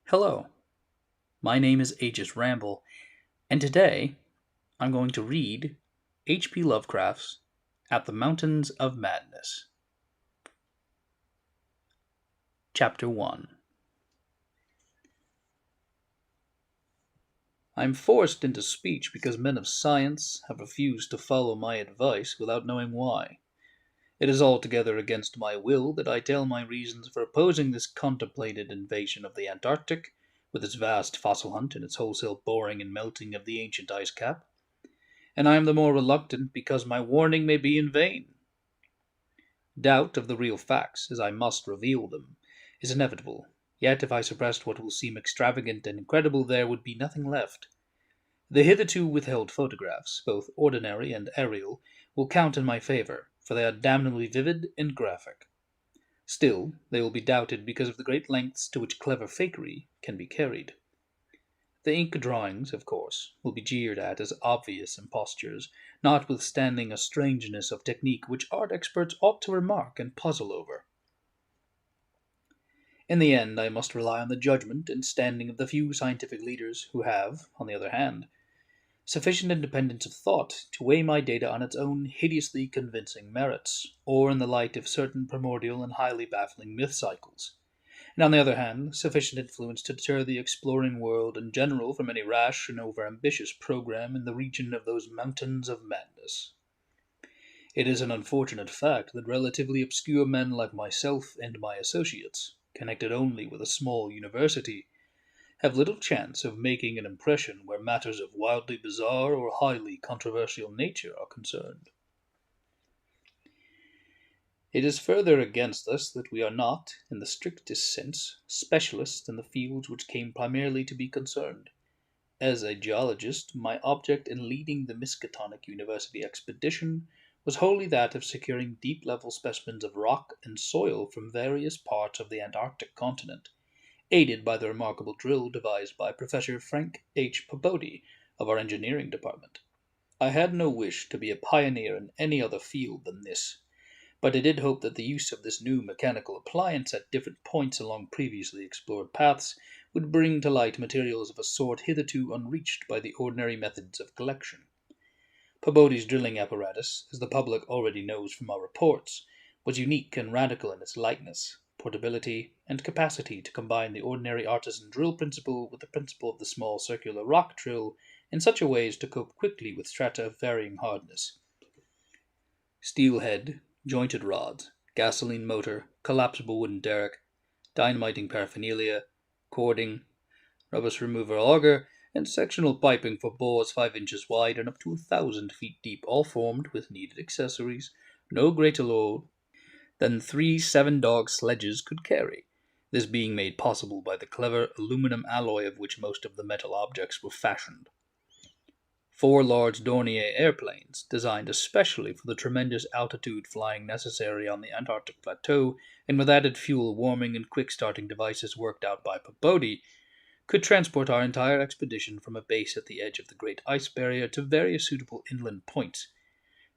Hello, my name is Aegis Ramble, and today I'm going to read H.P. Lovecraft's At the Mountains of Madness. Chapter 1. I am forced into speech because men of science have refused to follow my advice without knowing why. It is altogether against my will that I tell my reasons for opposing this contemplated invasion of the Antarctic, with its vast fossil hunt and its wholesale boring and melting of the ancient ice cap. And I am the more reluctant because my warning may be in vain. Doubt of the real facts, as I must reveal them, is inevitable, yet if I suppressed what will seem extravagant and incredible there would be nothing left. The hitherto withheld photographs, both ordinary and aerial, will count in my favor, for they are damnably vivid and graphic. Still, they will be doubted because of the great lengths to which clever fakery can be carried. The ink drawings, of course, will be jeered at as obvious impostures, notwithstanding a strangeness of technique which art experts ought to remark and puzzle over. In the end, I must rely on the judgment and standing of the few scientific leaders who have, on the other hand, sufficient independence of thought to weigh my data on its own hideously convincing merits, or in the light of certain primordial and highly baffling myth cycles, and on the other hand, sufficient influence to deter the exploring world in general from any rash and over-ambitious program in the region of those mountains of madness. It is an unfortunate fact that relatively obscure men like myself and my associates, connected only with a small university, have little chance of making an impression where matters of wildly bizarre or highly controversial nature are concerned. It is further against us that we are not, in the strictest sense, specialists in the fields which came primarily to be concerned. As a geologist, my object in leading the Miskatonic University expedition was wholly that of securing deep-level specimens of rock and soil from various parts of the Antarctic continent, aided by the remarkable drill devised by Professor Frank H. Pabodie of our engineering department. I had no wish to be a pioneer in any other field than this, but I did hope that the use of this new mechanical appliance at different points along previously explored paths would bring to light materials of a sort hitherto unreached by the ordinary methods of collection. Pabodie's drilling apparatus, as the public already knows from our reports, was unique and radical in its lightness, portability, and capacity to combine the ordinary artisan drill principle with the principle of the small circular rock drill in such a way as to cope quickly with strata of varying hardness. Steel head, jointed rods, gasoline motor, collapsible wooden derrick, dynamiting paraphernalia, cording, rubbish remover auger, and sectional piping for bores 5 inches wide and up to 1,000 feet deep, all formed, with needed accessories, no greater load than 3 7-dog sledges could carry, this being made possible by the clever aluminum alloy of which most of the metal objects were fashioned. 4 large Dornier airplanes, designed especially for the tremendous altitude flying necessary on the Antarctic plateau, and with added fuel warming and quick-starting devices worked out by Pabodie, could transport our entire expedition from a base at the edge of the Great Ice Barrier to various suitable inland points,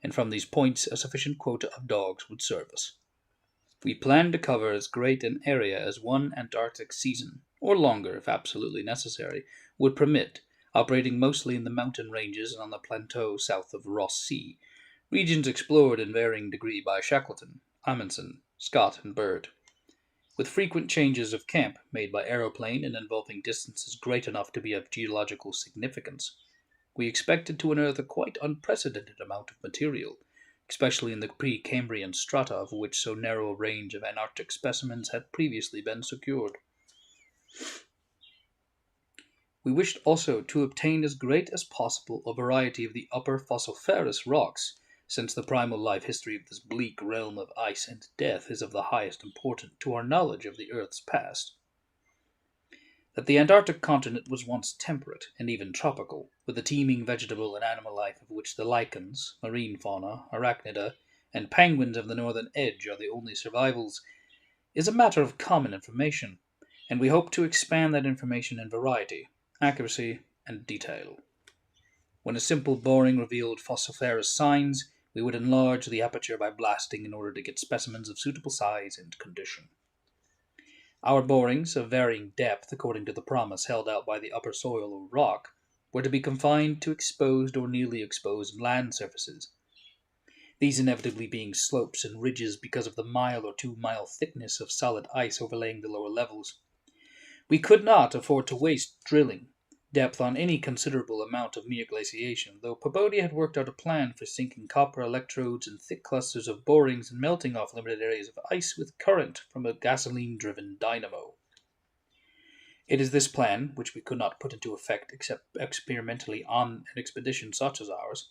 and from these points a sufficient quota of dogs would serve us. We planned to cover as great an area as one Antarctic season, or longer if absolutely necessary, would permit, operating mostly in the mountain ranges and on the plateau south of Ross Sea, regions explored in varying degree by Shackleton, Amundsen, Scott, and Byrd, with frequent changes of camp made by aeroplane and involving distances great enough to be of geological significance. We expected to unearth a quite unprecedented amount of material, especially in the Precambrian strata of which so narrow a range of Antarctic specimens had previously been secured. We wished also to obtain as great as possible a variety of the upper fossiliferous rocks, since the primal life history of this bleak realm of ice and death is of the highest importance to our knowledge of the earth's past. That the Antarctic continent was once temperate and even tropical, with the teeming vegetable and animal life of which the lichens, marine fauna, arachnida, and penguins of the northern edge are the only survivals, is a matter of common information, and we hope to expand that information in variety, accuracy, and detail. When a simple boring revealed fossiliferous signs, we would enlarge the aperture by blasting in order to get specimens of suitable size and condition. Our borings, of varying depth according to the promise held out by the upper soil or rock, were to be confined to exposed or nearly exposed land surfaces, these inevitably being slopes and ridges because of the mile or 2 mile thickness of solid ice overlaying the lower levels. We could not afford to waste drilling depth on any considerable amount of mere glaciation, though Pabodie had worked out a plan for sinking copper electrodes in thick clusters of borings and melting off limited areas of ice with current from a gasoline-driven dynamo. It is this plan, which we could not put into effect except experimentally on an expedition such as ours,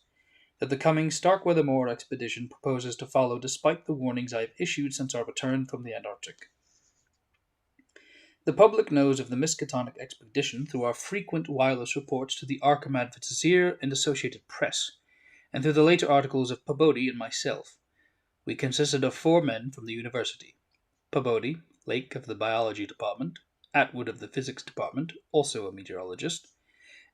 that the coming Starkweather-Moore expedition proposes to follow despite the warnings I have issued since our return from the Antarctic. The public knows of the Miskatonic expedition through our frequent wireless reports to the Archimad Vizier and Associated Press, and through the later articles of Pabodie and myself. We consisted of 4 men from the university: Pabodie, Lake of the biology department, Atwood of the physics department, also a meteorologist,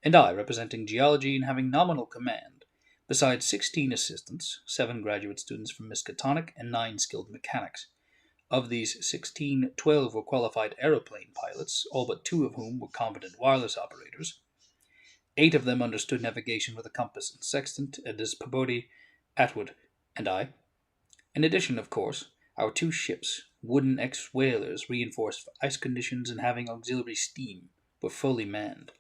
and I representing geology and having nominal command, besides 16 assistants, 7 graduate students from Miskatonic, and 9 skilled mechanics. Of these 16, 12 were qualified aeroplane pilots, all but 2 of whom were competent wireless operators. 8 of them understood navigation with a compass and sextant, as Pabodie, Atwood, and I. In addition, of course, our 2 ships, wooden ex-whalers reinforced for ice conditions and having auxiliary steam, were fully manned.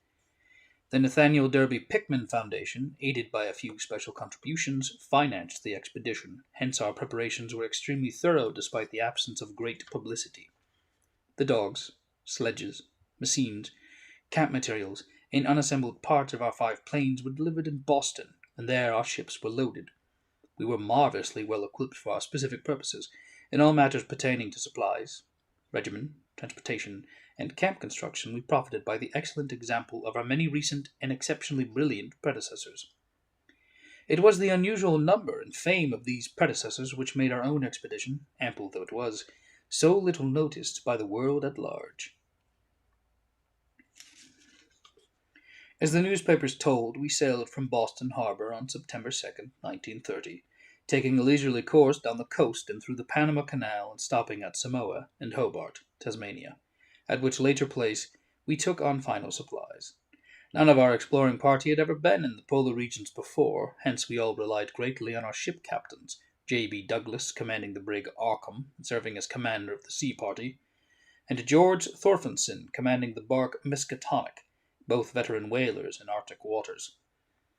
The Nathaniel Derby Pickman Foundation, aided by a few special contributions, financed the expedition, hence our preparations were extremely thorough despite the absence of great publicity. The dogs, sledges, machines, camp materials, and unassembled parts of our 5 planes were delivered in Boston, and there our ships were loaded. We were marvelously well equipped for our specific purposes in all matters pertaining to supplies, regimen, transportation, and camp construction. We profited by the excellent example of our many recent and exceptionally brilliant predecessors. It was the unusual number and fame of these predecessors which made our own expedition, ample though it was, so little noticed by the world at large. As the newspapers told, we sailed from Boston Harbor on September 2nd, 1930, taking a leisurely course down the coast and through the Panama Canal and stopping at Samoa and Hobart, Tasmania, at which later place we took on final supplies. None of our exploring party had ever been in the polar regions before, hence we all relied greatly on our ship captains, J.B. Douglas commanding the brig Arkham and serving as commander of the sea party, and George Thorfinson commanding the bark Miskatonic, both veteran whalers in Arctic waters.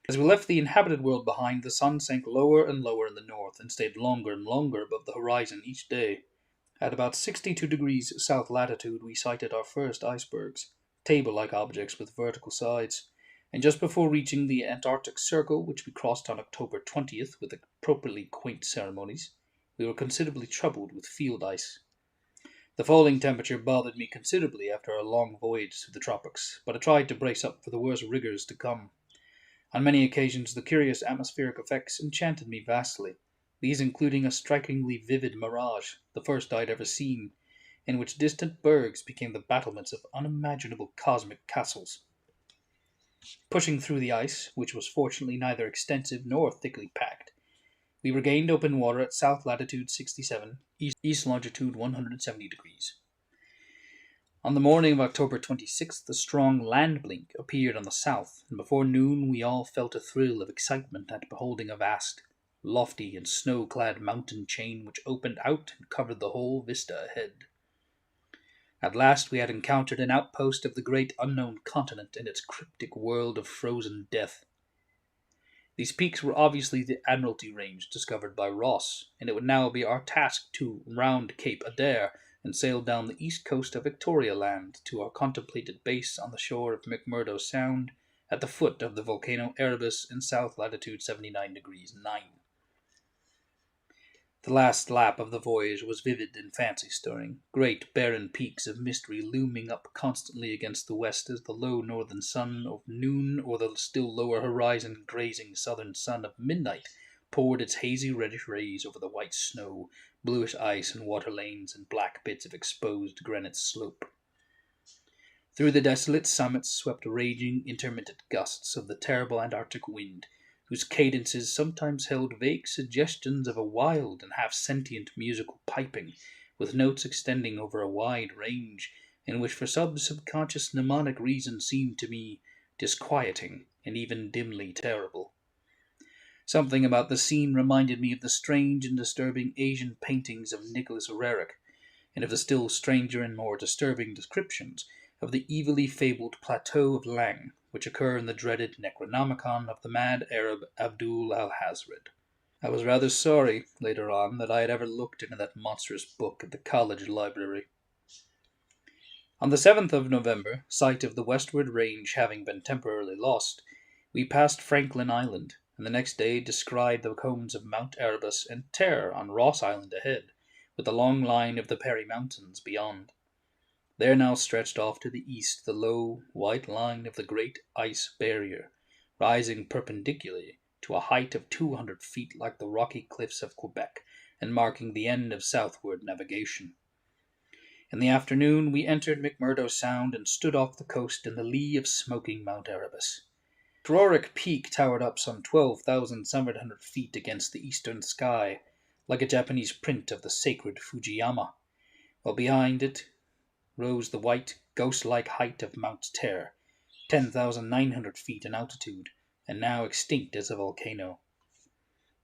As we left the inhabited world behind, the sun sank lower and lower in the north and stayed longer and longer above the horizon each day. At about 62 degrees south latitude we sighted our first icebergs, table-like objects with vertical sides, and just before reaching the Antarctic Circle, which we crossed on October 20th with appropriately quaint ceremonies, we were considerably troubled with field ice. The falling temperature bothered me considerably after our long voyage through the tropics, but I tried to brace up for the worst rigors to come. On many occasions the curious atmospheric effects enchanted me vastly, these including a strikingly vivid mirage, the first I had ever seen, in which distant bergs became the battlements of unimaginable cosmic castles. Pushing through the ice, which was fortunately neither extensive nor thickly packed, we regained open water at south latitude 67, east longitude 170 degrees. On the morning of October 26th, a strong land blink appeared on the south, and before noon we all felt a thrill of excitement at beholding a vast, lofty, and snow-clad mountain chain which opened out and covered the whole vista ahead. At last we had encountered an outpost of the great unknown continent in its cryptic world of frozen death. These peaks were obviously the Admiralty Range discovered by Ross, and it would now be our task to round Cape Adare and sail down the east coast of Victoria Land to our contemplated base on the shore of McMurdo Sound at the foot of the volcano Erebus in south latitude 79 degrees 9. The last lap of the voyage was vivid and fancy-stirring, great barren peaks of mystery looming up constantly against the west as the low northern sun of noon or the still lower horizon grazing southern sun of midnight poured its hazy reddish rays over the white snow, bluish ice and water lanes and black bits of exposed granite slope. Through the desolate summits swept raging, intermittent gusts of the terrible Antarctic wind, whose cadences sometimes held vague suggestions of a wild and half-sentient musical piping, with notes extending over a wide range, and which for some subconscious mnemonic reason seemed to me disquieting and even dimly terrible. Something about the scene reminded me of the strange and disturbing Asian paintings of Nicholas Roerich, and of the still stranger and more disturbing descriptions of the evilly fabled plateau of Lang, which occur in the dreaded Necronomicon of the mad Arab Abdul al-Hazred. I was rather sorry, later on, that I had ever looked into that monstrous book at the college library. On the 7th of November, sight of the westward range having been temporarily lost, we passed Franklin Island, and the next day descried the cones of Mount Erebus and Terror on Ross Island ahead, with the long line of the Perry Mountains beyond. There now stretched off to the east the low, white line of the Great Ice Barrier, rising perpendicularly to a height of 200 feet like the rocky cliffs of Quebec, and marking the end of southward navigation. In the afternoon we entered McMurdo Sound and stood off the coast in the lee of smoking Mount Erebus. Roerich Peak towered up some 12,700 feet against the eastern sky, like a Japanese print of the sacred Fujiyama, while behind it rose the white, ghost-like height of Mount Terror, 10,900 feet in altitude, and now extinct as a volcano.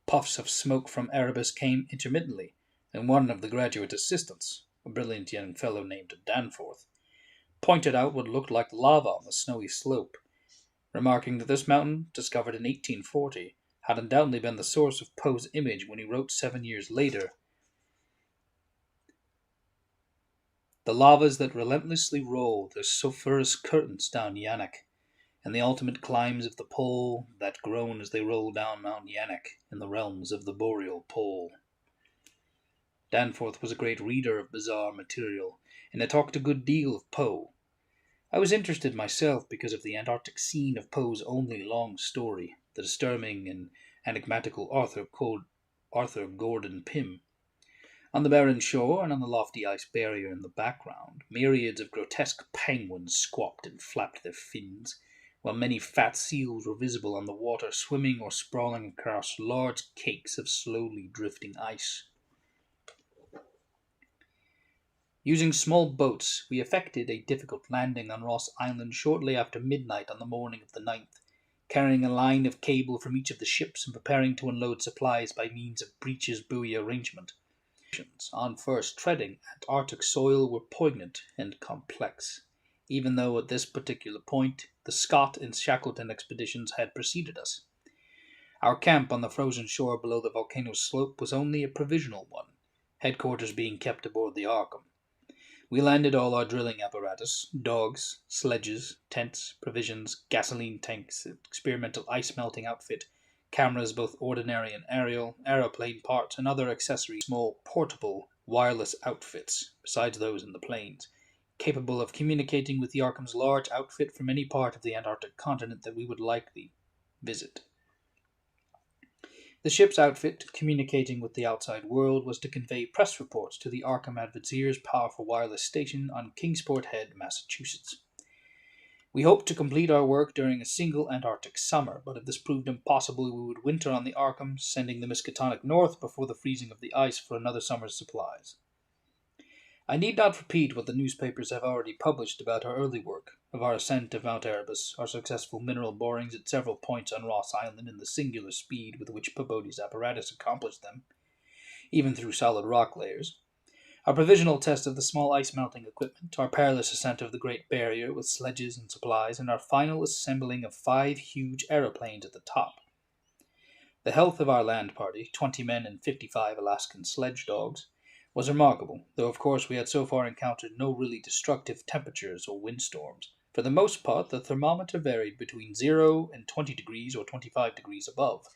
Puffs of smoke from Erebus came intermittently, and one of the graduate assistants, a brilliant young fellow named Danforth, pointed out what looked like lava on the snowy slope, remarking that this mountain, discovered in 1840, had undoubtedly been the source of Poe's image when he wrote 7 years later, "The lavas that relentlessly roll their sulphurous curtains down Yanak, and the ultimate climbs of the pole that groan as they roll down Mount Yanak in the realms of the boreal pole." Danforth was a great reader of bizarre material, and had talked a good deal of Poe. I was interested myself because of the Antarctic scene of Poe's only long story, the disturbing and enigmatical Arthur Gordon Pym. On the barren shore and on the lofty ice barrier in the background, myriads of grotesque penguins squawked and flapped their fins, while many fat seals were visible on the water, swimming or sprawling across large cakes of slowly drifting ice. Using small boats, we effected a difficult landing on Ross Island shortly after midnight on the morning of the 9th, carrying a line of cable from each of the ships and preparing to unload supplies by means of breeches buoy arrangement. On first treading Antarctic soil were poignant and complex, even though at this particular point the Scott and Shackleton expeditions had preceded us. Our camp on the frozen shore below the volcano's slope was only a provisional one, headquarters being kept aboard the Arkham. We landed all our drilling apparatus, dogs, sledges, tents, provisions, gasoline tanks, experimental ice melting outfit, cameras both ordinary and aerial, aeroplane parts, and other accessories, small portable wireless outfits, besides those in the planes, capable of communicating with the Arkham's large outfit from any part of the Antarctic continent that we would likely visit. The ship's outfit, communicating with the outside world, was to convey press reports to the Arkham Advertisier's powerful wireless station on Kingsport Head, Massachusetts. We hoped to complete our work during a single Antarctic summer, but if this proved impossible, we would winter on the Arkham, sending the Miskatonic north before the freezing of the ice for another summer's supplies. I need not repeat what the newspapers have already published about our early work, of our ascent of Mount Erebus, our successful mineral borings at several points on Ross Island, and the singular speed with which Peabody's apparatus accomplished them, even through solid rock layers, our provisional test of the small ice-melting equipment, our perilous ascent of the Great Barrier with sledges and supplies, and our final assembling of 5 huge aeroplanes at the top. The health of our land party, 20 men and 55 Alaskan sledge dogs, was remarkable, though of course we had so far encountered no really destructive temperatures or windstorms. For the most part, the thermometer varied between 0 and 20 degrees or 25 degrees above,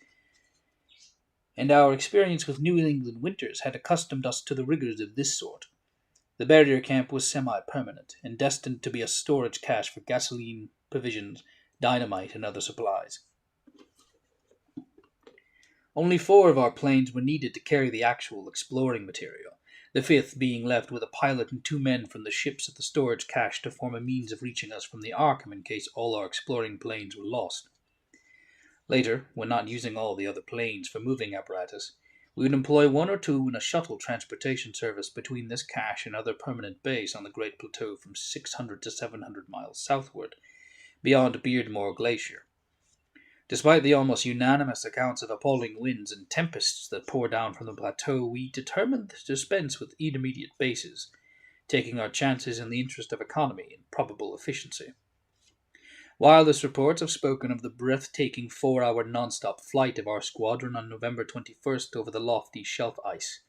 and our experience with New England winters had accustomed us to the rigors of this sort. The barrier camp was semi-permanent, and destined to be a storage cache for gasoline, provisions, dynamite, and other supplies. Only 4 of our planes were needed to carry the actual exploring material, the 5th being left with a pilot and 2 men from the ships at the storage cache to form a means of reaching us from the Arkham in case all our exploring planes were lost. Later, when not using all the other planes for moving apparatus, We would employ one or two in a shuttle transportation service between this cache and other permanent base on the Great Plateau from 600 to 700 miles southward, beyond Beardmore Glacier. Despite the almost unanimous accounts of appalling winds and tempests that pour down from the plateau, we determined to dispense with intermediate bases, taking our chances in the interest of economy and probable efficiency. Wireless reports have spoken of the breathtaking 4-hour non-stop flight of our squadron on November 21st over the lofty shelf ice,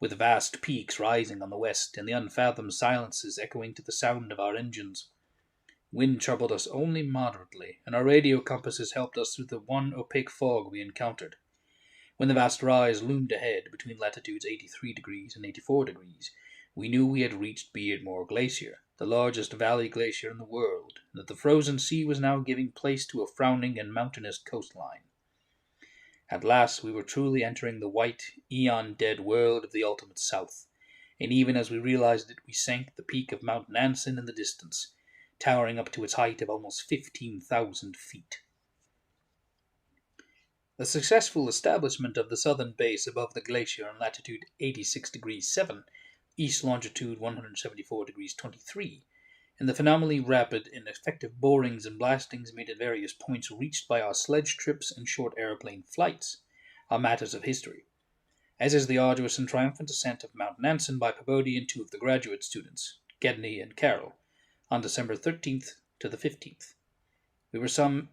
with vast peaks rising on the west and the unfathomed silences echoing to the sound of our engines. Wind troubled us only moderately, and our radio compasses helped us through the one opaque fog we encountered. When the vast rise loomed ahead between latitudes 83 degrees and 84 degrees, we knew we had reached Beardmore Glacier, the largest valley glacier in the world, and that the frozen sea was now giving place to a frowning and mountainous coastline. At last we were truly entering the white, eon-dead world of the ultimate south, and even as we realized it, we sank the peak of Mount Nansen in the distance, towering up to its height of almost 15,000 feet. The successful establishment of the southern base above the glacier on latitude 86 degrees 7, east longitude 174 degrees 23, and the phenomenally rapid and effective borings and blastings made at various points reached by our sledge trips and short aeroplane flights, are matters of history, as is the arduous and triumphant ascent of Mount Nansen by Peabody and two of the graduate students, Gedney and Carroll, on December 13th to the 15th. We were some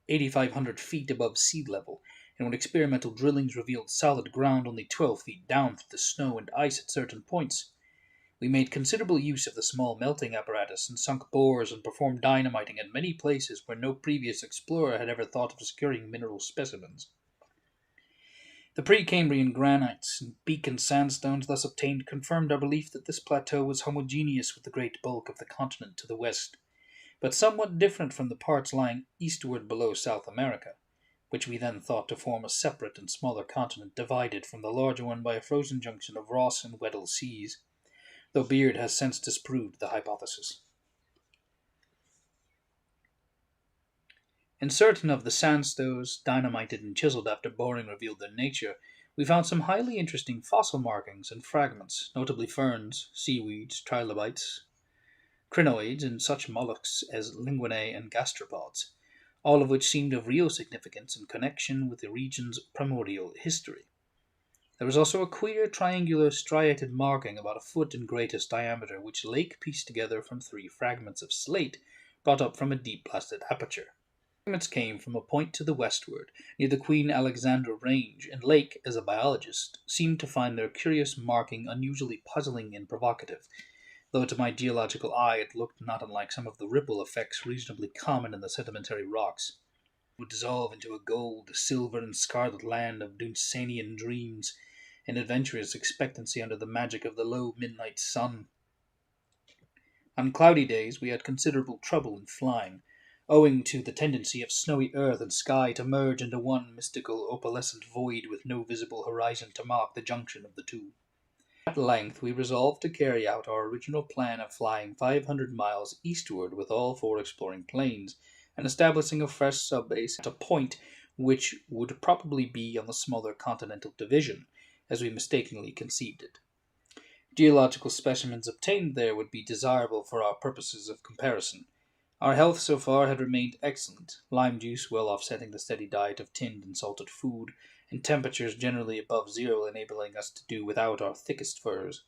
8,500 feet above sea level, and when experimental drillings revealed solid ground only 12 feet down through the snow and ice at certain points, we made considerable use of the small melting apparatus and sunk bores and performed dynamiting at many places where no previous explorer had ever thought of securing mineral specimens. The Precambrian granites and beacon sandstones thus obtained confirmed our belief that this plateau was homogeneous with the great bulk of the continent to the west, but somewhat different from the parts lying eastward below South America, which we then thought to form a separate and smaller continent divided from the larger one by a frozen junction of Ross and Weddell seas, though Beard has since disproved the hypothesis. In certain of the sandstones, dynamited and chiseled after boring revealed their nature, we found some highly interesting fossil markings and fragments, notably ferns, seaweeds, trilobites, crinoids, and such mollusks as linguinae and gastropods, all of which seemed of real significance in connection with the region's primordial history. There was also a queer triangular striated marking about a foot in greatest diameter, which Lake pieced together from 3 fragments of slate brought up from a deep blasted aperture. The fragments came from a point to the westward, near the Queen Alexandra Range, and Lake, as a biologist, seemed to find their curious marking unusually puzzling and provocative, though to my geological eye it looked not unlike some of the ripple effects reasonably common in the sedimentary rocks. It would dissolve into a gold, silver, and scarlet land of Dunsanian dreams, and adventurous expectancy under the magic of the low midnight sun. On cloudy days we had considerable trouble in flying, owing to the tendency of snowy earth and sky to merge into one mystical opalescent void with no visible horizon to mark the junction of the two. At length we resolved to carry out our original plan of flying 500 miles eastward with all 4 exploring planes, and establishing a fresh subbase at a point which would probably be on the smaller continental division, as we mistakenly conceived it. Geological specimens obtained there would be desirable for our purposes of comparison. Our health so far had remained excellent, lime juice well offsetting the steady diet of tinned and salted food, and temperatures generally above zero enabling us to do without our thickest furs.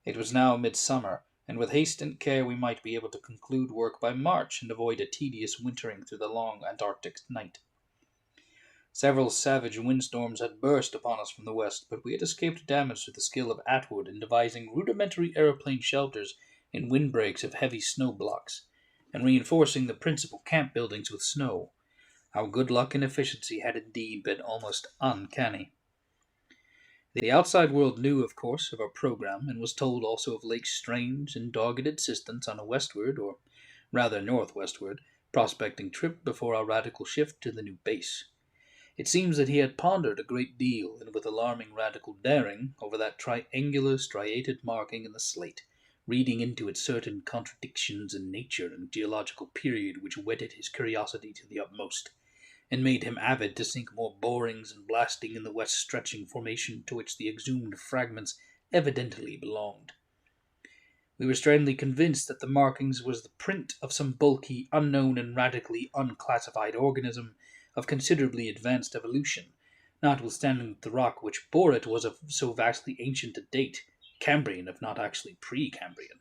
It was now midsummer, and with haste and care we might be able to conclude work by March and avoid a tedious wintering through the long Antarctic night. Several savage windstorms had burst upon us from the west, but we had escaped damage through the skill of Atwood in devising rudimentary aeroplane shelters in windbreaks of heavy snow blocks, and reinforcing the principal camp buildings with snow. Our good luck and efficiency had indeed been almost uncanny. The outside world knew, of course, of our program, and was told also of Lake's strange and dogged insistence on a westward, or rather northwestward, prospecting trip before our radical shift to the new base. It seems that he had pondered a great deal, and with alarming radical daring, over that triangular striated marking in the slate, reading into it certain contradictions in nature and geological period which whetted his curiosity to the utmost, and made him avid to sink more borings and blasting in the west-stretching formation to which the exhumed fragments evidently belonged. We were sternly convinced that the markings was the print of some bulky, unknown, and radically unclassified organism of considerably advanced evolution, notwithstanding that the rock which bore it was of so vastly ancient a date, Cambrian if not actually pre-Cambrian,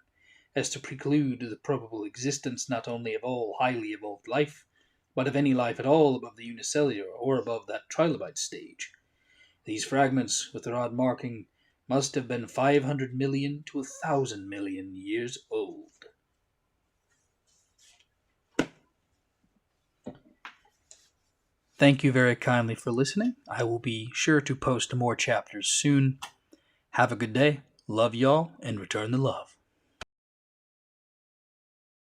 as to preclude the probable existence not only of all highly evolved life, but of any life at all above the unicellular or above that trilobite stage. These fragments, with their odd marking, must have been 500 million to 1,000 million years old. Thank you very kindly for listening. I will be sure to post more chapters soon. Have a good day. Love y'all and return the love.